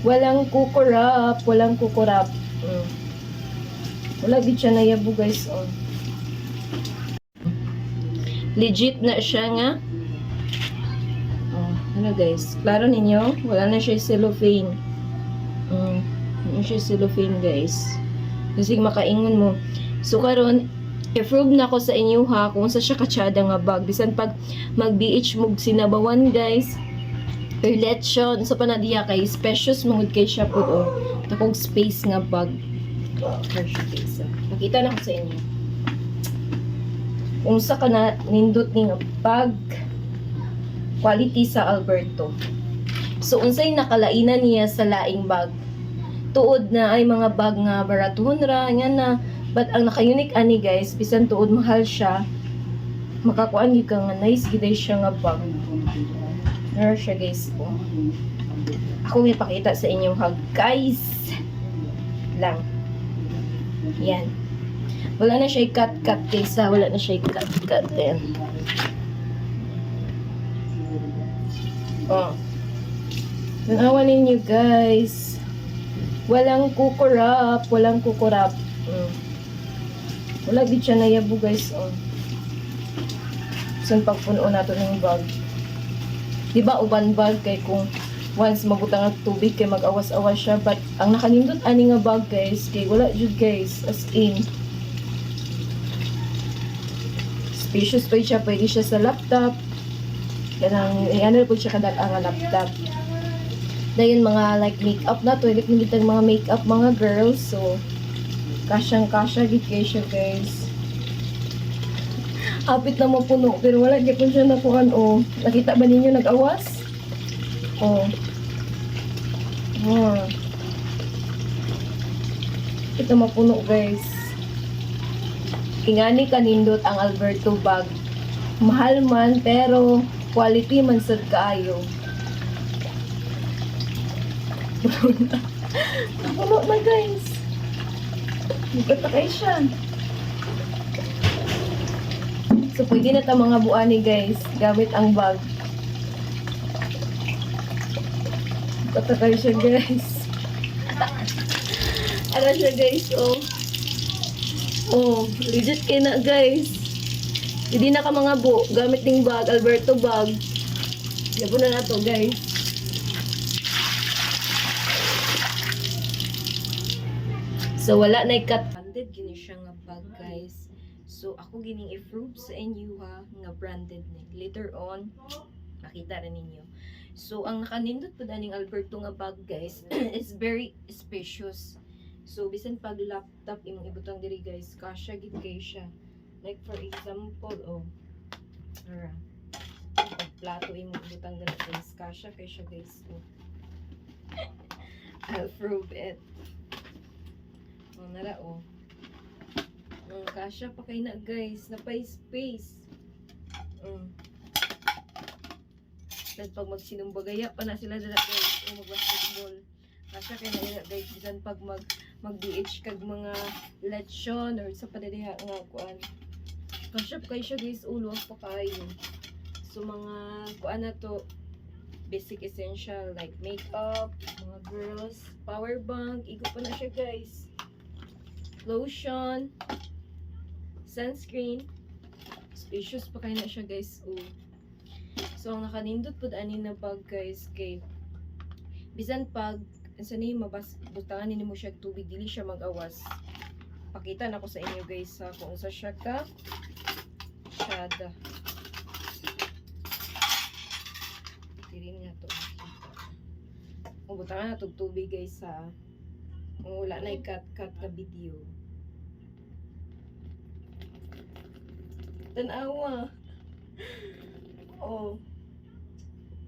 Walang kukurap, walang kukurap. Wala gid siya nayabo guys, oh. Legit na siya nga. Oh, ano guys, klaro ninyo, wala na siya cellophane. Ano siya cellophane guys. Kasi makaingon mo. So karon i-prove na ko sa inyo ha kung sa siya katsada nga bag. Bisan pag mag-BH mog sinabawan guys. Or lechon sa panadiya kay specious mangud kay siya po oh. Takong space nga bag. Nakita na ko sa inyo. Unsa ka na nindot ning bag quality sa Alberto. So unsay nakalainan niya sa laing bag? Tuod na ay mga bag nga baraton ra nga na, but ang naka-unique ani guys, bisan tuod mahal siya, makakuan gyud ka nga nice gid siya nga bag. Nara siya guys po. Ako may pakita sa inyong hug guys. Lang. Yan. Wala na siya cut-cut kaysa. Wala na siya cut-cut din. Oh. Tanawan ninyo guys. Walang kukurap. Walang kukurap. Wala gid siya nayabo guys. Oh. Saan pagpuno na ito ng bag. Diba uban bag kay kung once mabutang ang tubig kay mag-awas-awas siya, but ang nakanindot ani nga bag guys kay wala jud guys, as in spacious pa siya, pwede siya sa laptop kanang ano po siya kadag ang laptop dayon mga like makeup na toilet mo ditang mga makeup mga girls, so kasyang kasya gid kay siya guys. Apit na mapuno pero wala gyud siya nakuan oh. Nakita ba ninyo nag-awas? Oh. Ito mapuno guys. Ingani kanindot ang Alberto bag. Mahal man pero quality man sad kaayo. Mapuno na guys. Nagkatakay siya. So pwede na ta mga buani guys gamit ang bag. Patakay siya guys. Ano siya guys, oh. Oh, legit kay na guys. Hindi na ka mga bu, gamit ng bag, Alberto bag. Yabo na to guys. So wala na ikat. Branded gini siya nga bag guys. So ako gining i-prove sa inyo ha, nga branded ni. Later on, makita rin ninyo. So, ang nakanindot po daning Alberto nga bag guys is very spacious. So, bisan pag laptop imong ibutang diri guys, kasya gid kay siya. Like for example, oh. Ara. Pag plato imong ibutang diri guys, kasya kay siya guys. Oh. I'll prove it. Oh, nara oh. Kasya pa kay na guys, napay space. Then pag magsinumbagaya pa na sila dala guys o mag-basketball. Kasya kay na guys bisan pag mag-BH kag mga lechon or sa padadiha nga kuan. Kasya pa kay siya guys ulo pa kayo. So mga kuan na to basic essential like makeup, mga girls, power bank, igo pa na siya guys. Lotion, sunscreen. Spacious pa kay na siya guys. So, ang nakanindot po ani na bag guys kay bisan pag sa ni butangan ni mo siya tubig dili siya mag-awas. Pakita na ko sa inyo guys sa kung sa siya ka shada. Tirin nga to. Kung butangan na to tubig guys sa wala na i-cut ka video. Tanawa. Oh.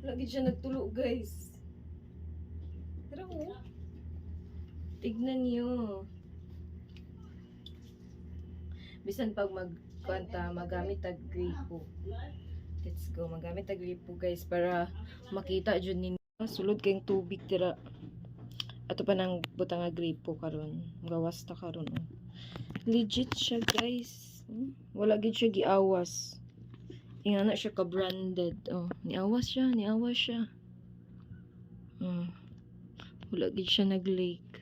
Lagi siya nagtulo guys. Tara oh. Tignan niyo. Bisan pag magamit tag gripo. Let's go. Magamit tag gripo guys para makita jud ninyo. Sulod kayong tubig tira. Ato pa nang butang nga gripo karon. Gawas ta karon oh. Legit siya guys. Wala gid siya giawas. Ingana siya ka-branded. Oh, niawas siya. Wala gid siya nag-lake.